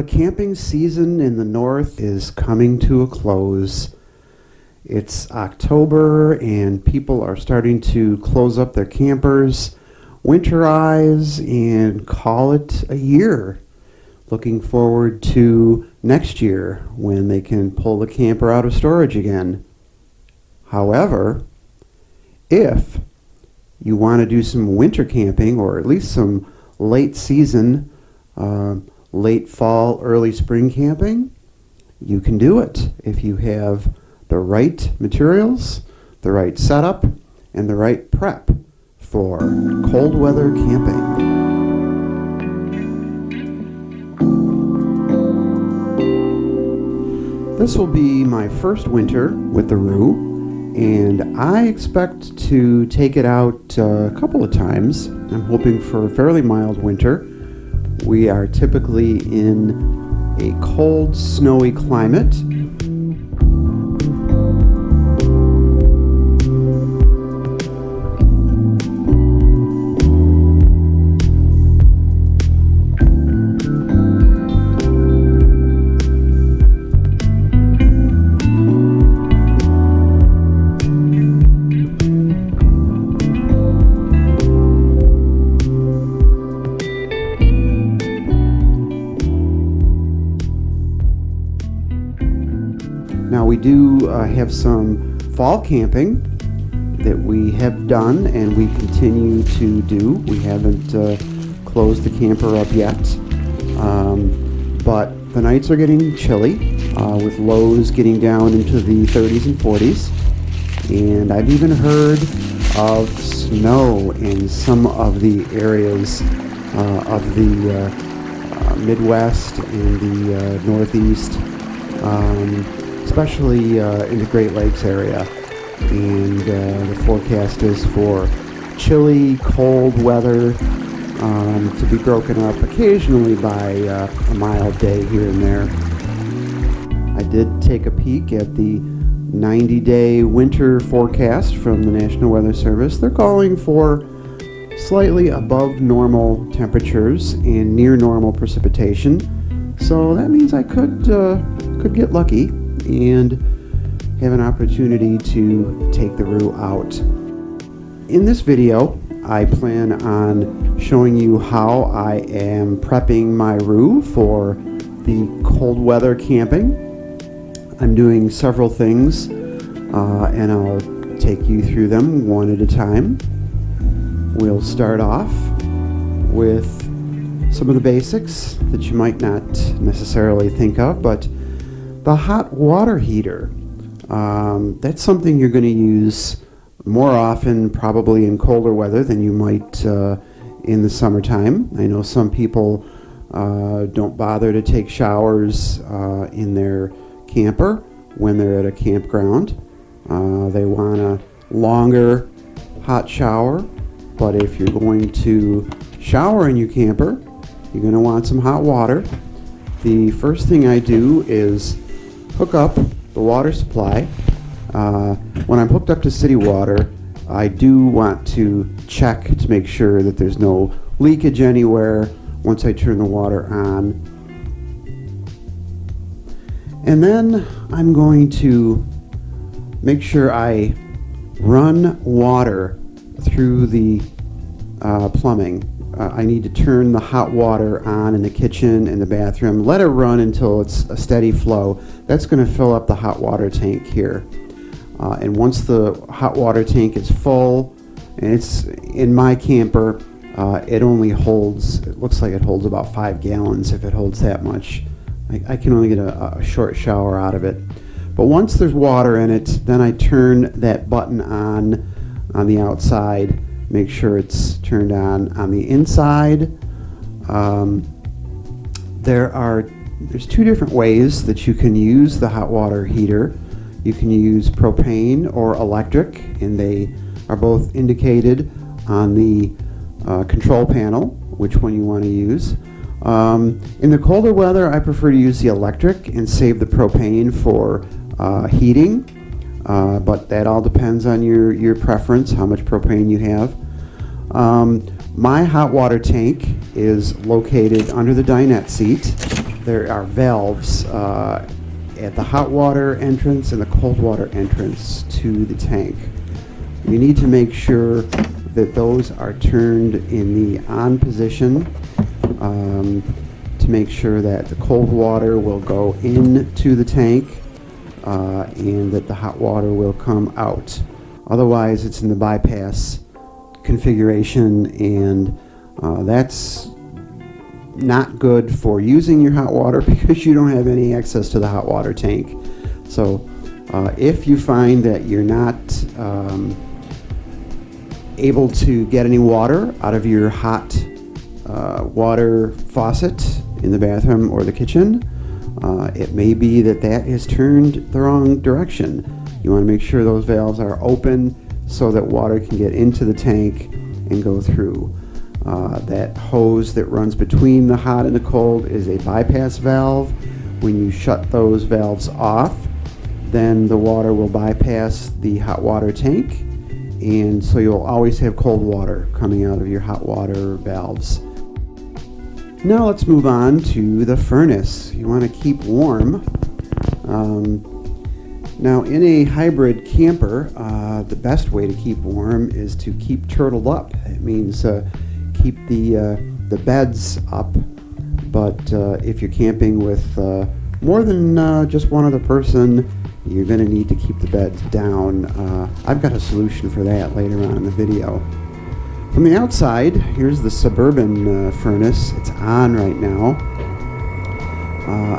the camping season in the north is coming to a close. It's October and people are starting to close up their campers, winterize, and call it a year. Looking forward to next year when they can pull the camper out of storage again. However, if you want to do some winter camping, or at least some late season, late fall, early spring camping, you can do it if you have the right materials, the right setup, and the right prep for cold weather camping. This will be my first winter with the Roo, and I expect to take it out a couple of times. I'm hoping for a fairly mild winter. We are typically in a cold, snowy climate. Now we do have some fall camping that we have done and we continue to do. We haven't closed the camper up yet, but the nights are getting chilly with lows getting down into the 30s and 40s, and I've even heard of snow in some of the areas of the Midwest and the Northeast, especially in the Great Lakes area. And the forecast is for chilly, cold weather to be broken up occasionally by a mild day here and there. I did take a peek at the 90-day winter forecast from the National Weather Service. They're calling for slightly above normal temperatures and near normal precipitation. So that means I could get lucky and have an opportunity to take the Roo out. In this video, I plan on showing you how I am prepping my Roo for the cold weather camping. I'm doing several things, and I'll take you through them one at a time. We'll start off with some of the basics that you might not necessarily think of, but the hot water heater. That's something you're going to use more often probably in colder weather than you might in the summertime. I know some people don't bother to take showers in their camper when they're at a campground. They want a longer hot shower, but if you're going to shower in your camper, you're going to want some hot water. The first thing I do is hook up the water supply. When I'm hooked up to city water, I do want to check to make sure that there's no leakage anywhere once I turn the water on. And then I'm going to make sure I run water through the plumbing. I need to turn the hot water on in the kitchen and the bathroom. Let it run until it's a steady flow. That's going to fill up the hot water tank here. And once the hot water tank is full, and it's in my camper, it only holds, it looks like it holds about 5 gallons if it holds that much. I can only get a short shower out of it. But once there's water in it, then I turn that button on the outside. Make sure it's turned on the inside. There's 2 different ways that you can use the hot water heater. You can use propane or electric, and they are both indicated on the control panel, which one you want to use. In the colder weather, I prefer to use the electric and save the propane for heating. But that all depends on your preference, how much propane you have. My hot water tank is located under the dinette seat, there are valves at the hot water entrance and the cold water entrance to the tank. You need to make sure that those are turned in the on position to make sure that the cold water will go into the tank and that the hot water will come out. Otherwise, it's in the bypass configuration, and that's not good for using your hot water because you don't have any access to the hot water tank. So if you find that you're not able to get any water out of your hot water faucet in the bathroom or the kitchen, it may be that is turned the wrong direction. You want to make sure those valves are open so that water can get into the tank and go through. That hose that runs between the hot and the cold is a bypass valve. When you shut those valves off, then the water will bypass the hot water tank, and so you'll always have cold water coming out of your hot water valves. Now let's move on to the furnace. You want to keep warm. Now in a hybrid camper, the best way to keep warm is to keep turtled up. It means keep the beds up, but if you're camping with more than just one other person, you're going to need to keep the beds down. I've got a solution for that later on in the video. From the outside, here's the Suburban furnace. It's on right now.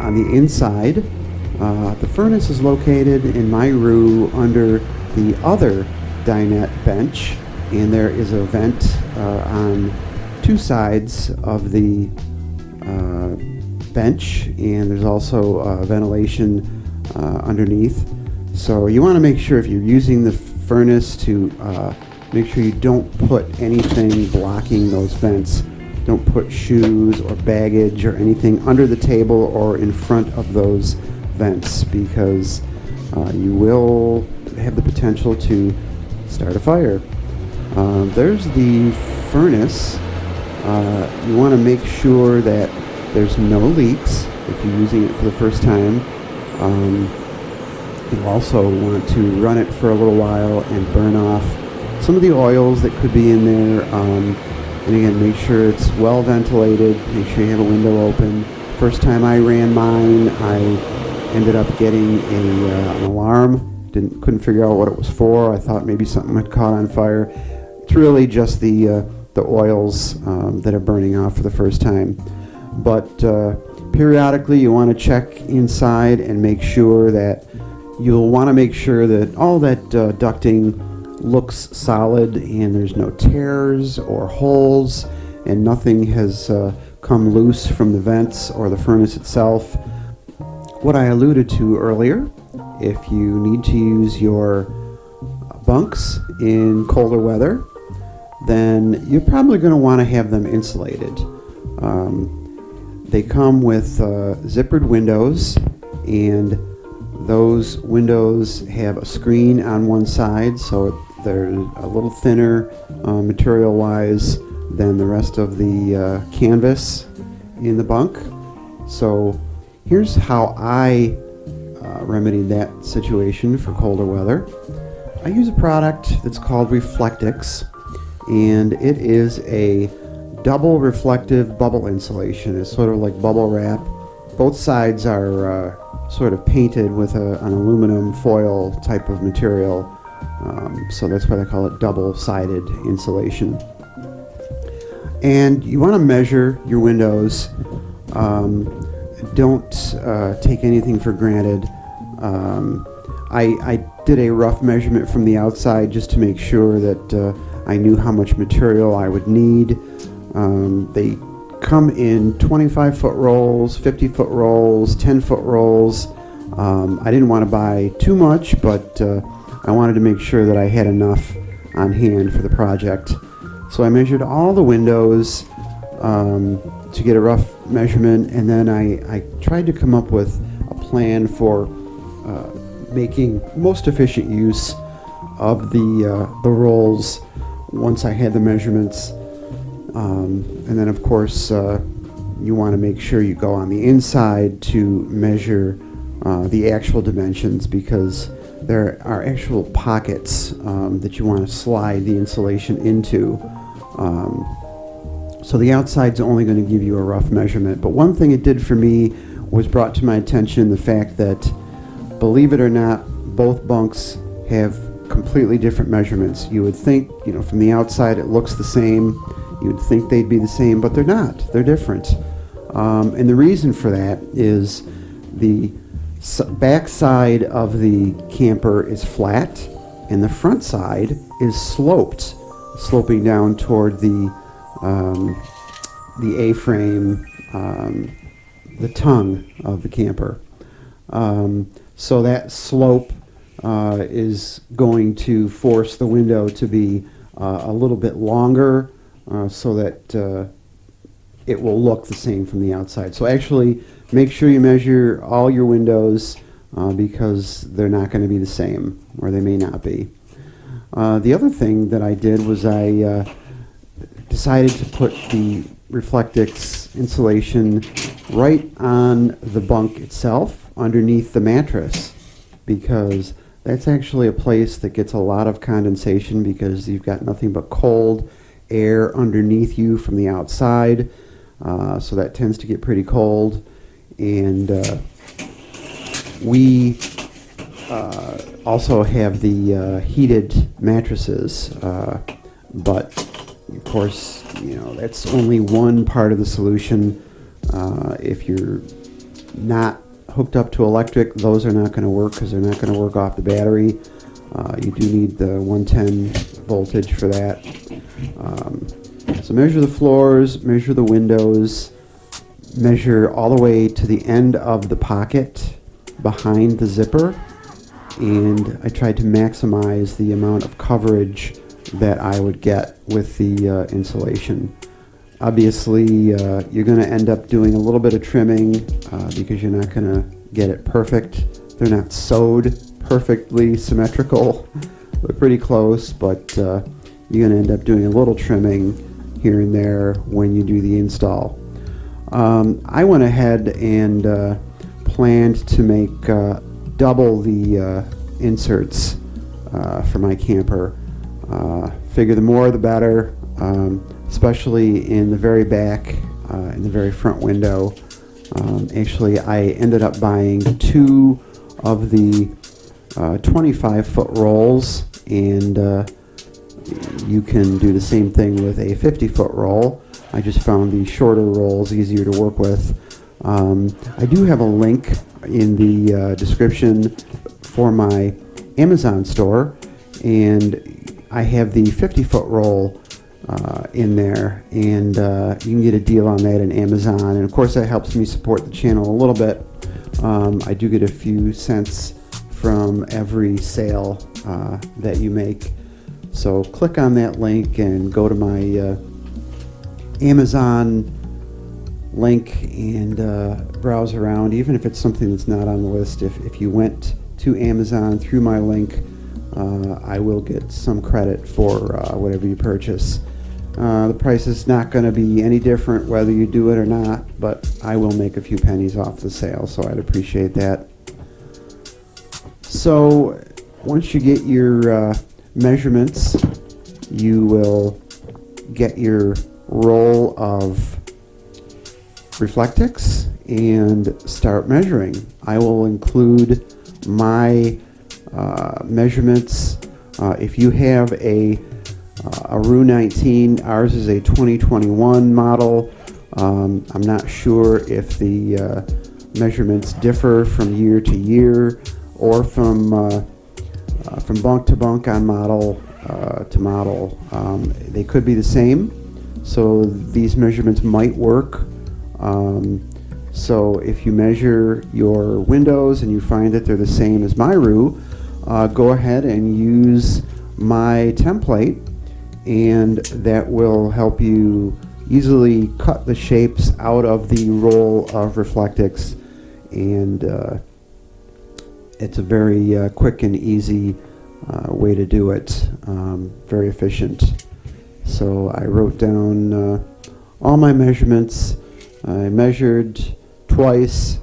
On the inside, the furnace is located in my room under the other dinette bench, and there is a vent on two sides of the bench, and there's also ventilation underneath. So you want to make sure if you're using the furnace to make sure you don't put anything blocking those vents. Don't put shoes or baggage or anything under the table or in front of those vents, because you will have the potential to start a fire. There's the furnace. You want to make sure that there's no leaks if you're using it for the first time. You also want to run it for a little while and burn off some of the oils that could be in there. And again, make sure it's well ventilated. Make sure you have a window open. First time I ran mine, I ended up getting an alarm. Couldn't figure out what it was for. I thought maybe something had caught on fire. It's really just the oils that are burning off for the first time. But periodically you want to check inside and make sure that you'll want to make sure that all that ducting looks solid and there's no tears or holes and nothing has come loose from the vents or the furnace itself. What I alluded to earlier, if you need to use your bunks in colder weather, then you're probably going to want to have them insulated. They come with zippered windows, and those windows have a screen on one side, so they're a little thinner material-wise than the rest of the canvas in the bunk. So here's how I remedied that situation for colder weather. I use a product that's called Reflectix, and it is a double reflective bubble insulation. It's sort of like bubble wrap. Both sides are sort of painted with an aluminum foil type of material, so that's why they call it double-sided insulation. And you want to measure your windows. Don't take anything for granted. I did a rough measurement from the outside just to make sure that I knew how much material I would need. They come in 25-foot rolls, 50-foot rolls, 10-foot rolls. I didn't want to buy too much, but I wanted to make sure that I had enough on hand for the project. So I measured all the windows to get a rough measurement, and then I tried to come up with a plan for making most efficient use of the rolls once I had the measurements. And then of course you want to make sure you go on the inside to measure the actual dimensions, because there are actual pockets that you want to slide the insulation into. So the outside's only going to give you a rough measurement. But one thing it did for me was brought to my attention the fact that, believe it or not, both bunks have completely different measurements. You would think, from the outside it looks the same. You would think they'd be the same, but they're not. They're different. And the reason for that is the back side of the camper is flat, and the front side is sloping down toward the A-frame, the tongue of the camper. So that slope is going to force the window to be a little bit longer, so that it will look the same from the outside. So actually, make sure you measure all your windows, because they're not going to be the same, or they may not be. The other thing that I did was I decided to put the Reflectix insulation right on the bunk itself, underneath the mattress, because that's actually a place that gets a lot of condensation, because you've got nothing but cold air underneath you from the outside, so that tends to get pretty cold. And we also have the heated mattresses, but of course, that's only one part of the solution. If you're not hooked up to electric, those are not going to work, because they're not going to work off the battery. You do need the 110 voltage for that. So measure the floors, measure the windows, measure all the way to the end of the pocket behind the zipper, and I tried to maximize the amount of coverage that I would get with the insulation. Obviously, you're going to end up doing a little bit of trimming, because you're not going to get it perfect. They're not sewed perfectly symmetrical. They're pretty close, but you're going to end up doing a little trimming here and there when you do the install. I went ahead and planned to make double the inserts for my camper. Figure the more the better, especially in the very back, in the very front window. Actually, I ended up buying 2 of the 25-foot rolls, and you can do the same thing with a 50-foot roll. I just found the shorter rolls easier to work with. I do have a link in the description for my Amazon store, and I have the 50-foot roll in there, and you can get a deal on that in Amazon, and of course that helps me support the channel a little bit. I do get a few cents from every sale that you make. So click on that link and go to my Amazon link and browse around. Even if it's something that's not on the list, if you went to Amazon through my link, I will get some credit for whatever you purchase. The price is not going to be any different whether you do it or not, but I will make a few pennies off the sale, so I'd appreciate that. So once you get your measurements, you will get your roll of Reflectix and start measuring. I will include my measurements. If you have a Roo 19, ours is a 2021 model. I'm not sure if the measurements differ from year to year or from bunk to bunk on model to model. They could be the same, so these measurements might work. So if you measure your windows and you find that they're the same as my Roo, go ahead and use my template, and that will help you easily cut the shapes out of the roll of Reflectix, and it's a very quick and easy way to do it, very efficient. So I wrote down all my measurements I measured twice.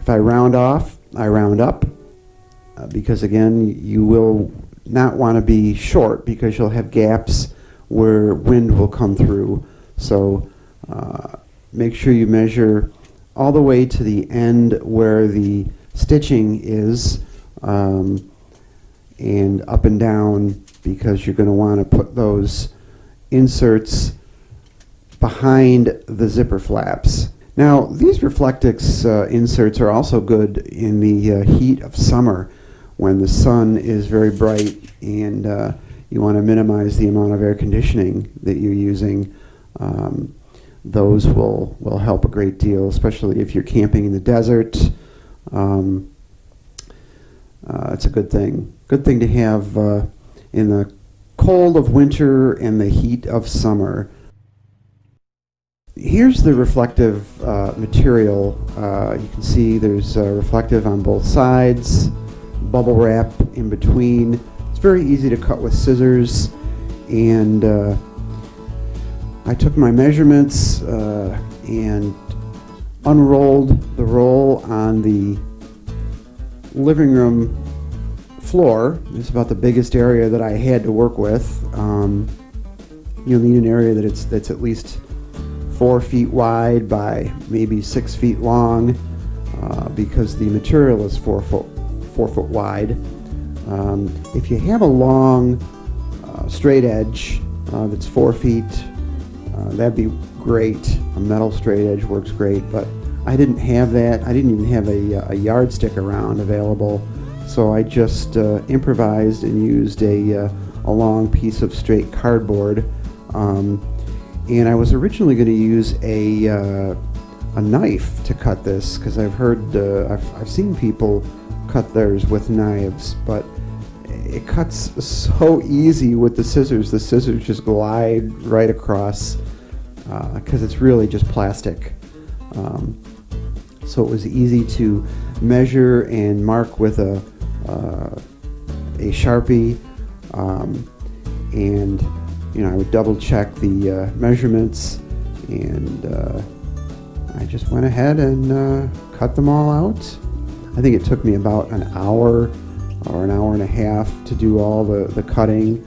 If I round off, I round up, because again, you will not want to be short because you'll have gaps where wind will come through. So make sure you measure all the way to the end where the stitching is, and up and down, because you're going to want to put those inserts behind the zipper flaps. Now, these Reflectix inserts are also good in the heat of summer when the sun is very bright and you want to minimize the amount of air conditioning that you're using. Those will help a great deal, especially if you're camping in the desert. It's a good thing. Good thing to have in the cold of winter and the heat of summer. Here's the reflective material. You can see there's reflective on both sides, bubble wrap in between. It's very easy to cut with scissors, and I took my measurements and unrolled the roll on the living room floor. It's about the biggest area that I had to work with. You'll need an area that's at least 4 feet wide by maybe 6 feet long, because the material is 4 foot wide. If you have a long straight edge that's 4 feet, that'd be great. A metal straight edge works great, but I didn't have that. I didn't even have a yardstick around available, so I just improvised and used a long piece of straight cardboard. And I was originally going to use a knife to cut this, because I've heard, I've seen people cut theirs with knives, but it cuts so easy with the scissors. The scissors just glide right across, because it's really just plastic. So it was easy to measure and mark with a Sharpie, and I would double check the measurements, and I just went ahead and cut them all out. I think it took me about an hour or an hour and a half to do all the cutting.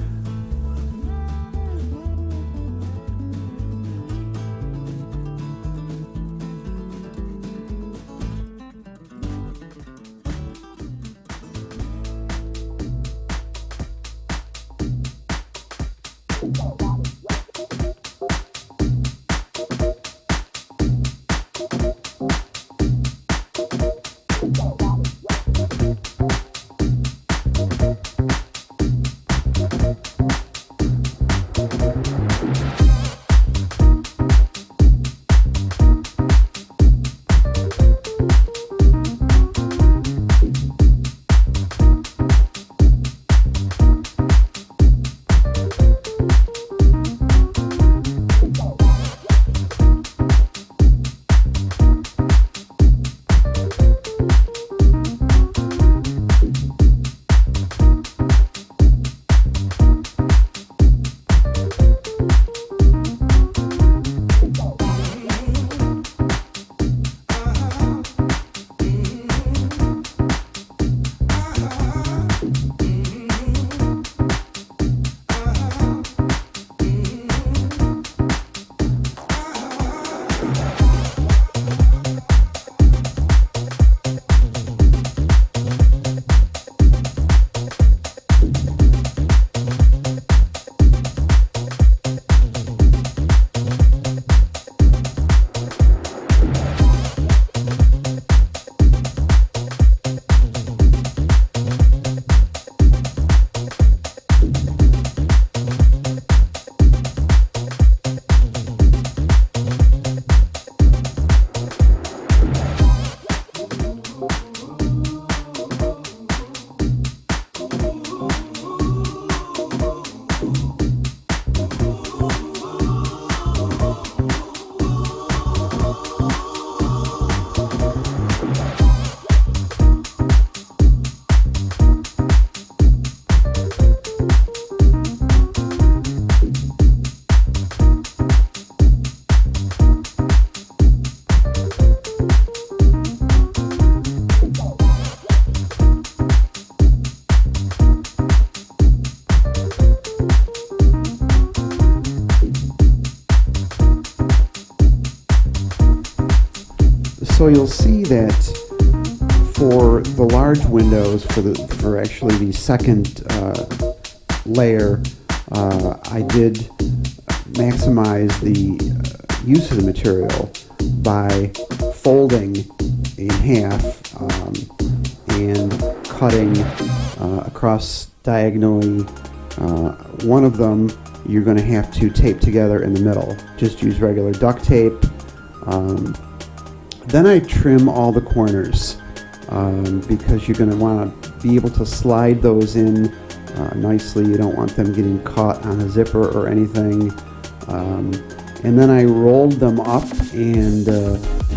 So you'll see that for the large windows, for actually the second layer, I did maximize the use of the material by folding in half and cutting across diagonally. One of them you're going to have to tape together in the middle. Just use regular duct tape. Then I trim all the corners because you're going to want to be able to slide those in nicely. You don't want them getting caught on a zipper or anything. And then I rolled them up and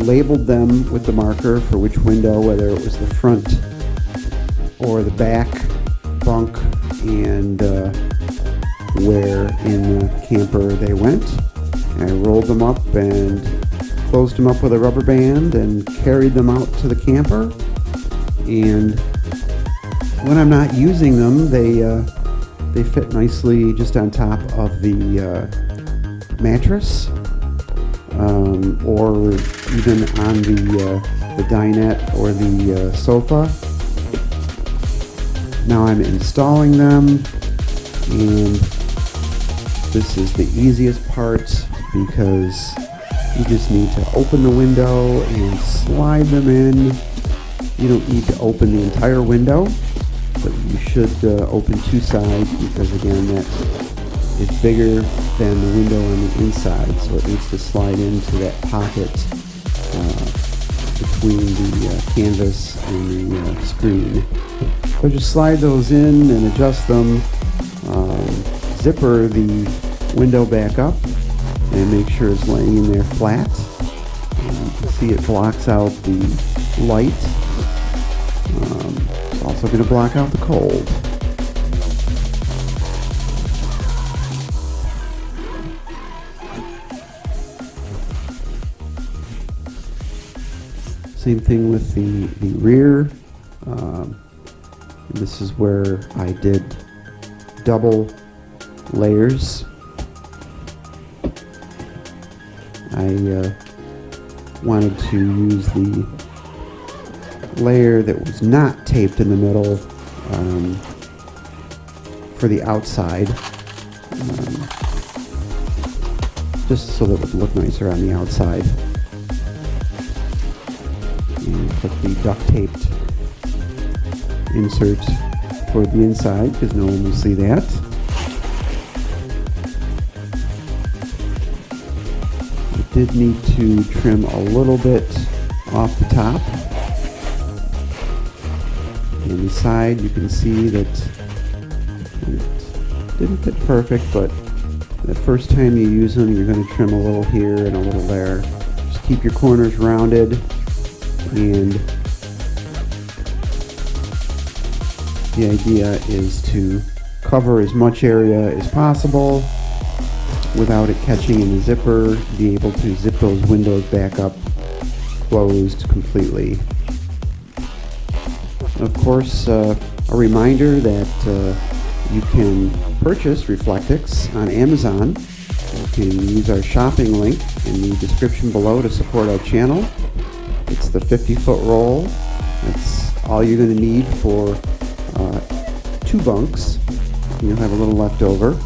labeled them with the marker for which window, whether it was the front or the back bunk, and where in the camper they went. And I rolled them up and closed them up with a rubber band and carried them out to the camper. And when I'm not using them, they fit nicely just on top of the mattress, or even on the dinette or the sofa. Now I'm installing them, and this is the easiest part because you just need to open the window and slide them in. You don't need to open the entire window, but you should open two sides because, again, that is bigger than the window on the inside, so it needs to slide into that pocket between the canvas and the screen. So just slide those in and adjust them. Zipper the window back up and make sure it's laying in there flat. You can see it blocks out the light. It's also going to block out the cold. Same thing with the rear. This is where I did double layers. I wanted to use the layer that was not taped in the middle for the outside, just so that it would look nicer on the outside. And put the duct taped insert for the inside because no one will see that. I did need to trim a little bit off the top. And the side, you can see that it didn't fit perfect, but the first time you use them, you're going to trim a little here and a little there. Just keep your corners rounded, and the idea is to cover as much area as possible without it catching in the zipper, be able to zip those windows back up closed completely. Of course, a reminder that you can purchase Reflectix on Amazon. You can use our shopping link in the description below to support our channel. It's the 50-foot roll. That's all you're going to need for 2 bunks. You'll have a little left over.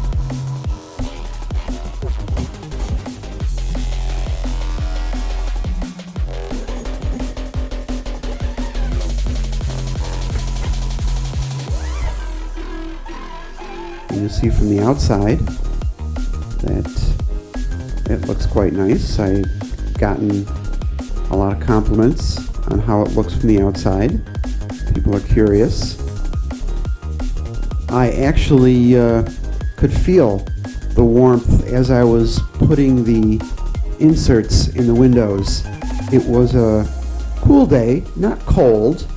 And you'll see from the outside that it looks quite nice. I've gotten a lot of compliments on how it looks from the outside. People are curious. I actually could feel the warmth as I was putting the inserts in the windows. It was a cool day, not cold,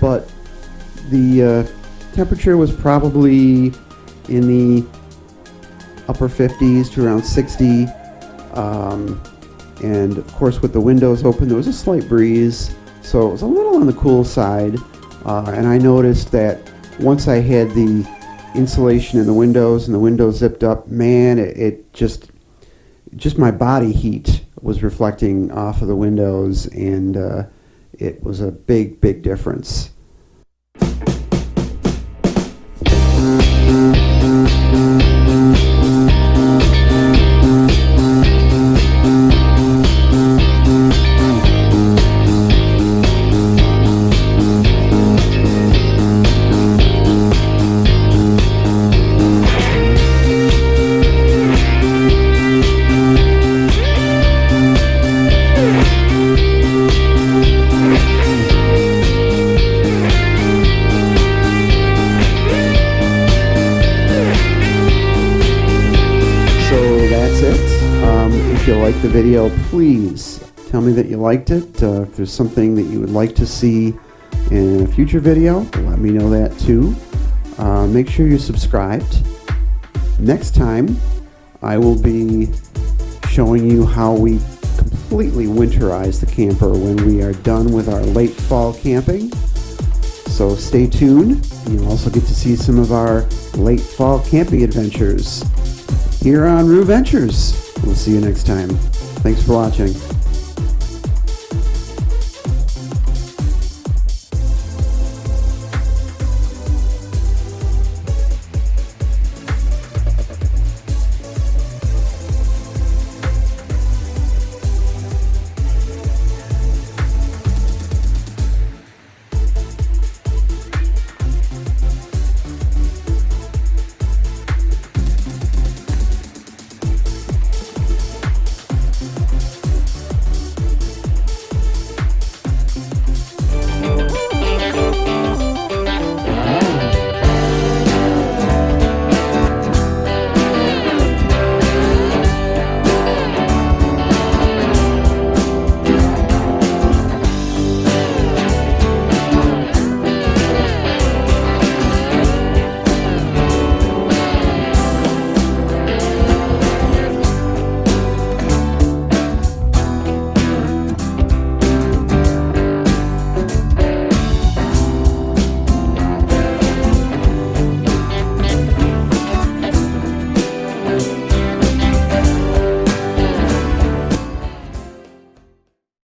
but the temperature was probably in the upper 50s to around 60. And of course, with the windows open, there was a slight breeze, so it was a little on the cool side. And I noticed that once I had the insulation in the windows zipped up, man, it just my body heat was reflecting off of the windows, and it was a big, big difference. If you like the video, please tell me that you liked it. If there's something that you would like to see in a future video, let me know that too. Make sure you're subscribed. Next time, I will be showing you how we completely winterize the camper when we are done with our late fall camping. So stay tuned. You'll also get to see some of our late fall camping adventures here on RooVentures. We'll see you next time. Thanks for watching.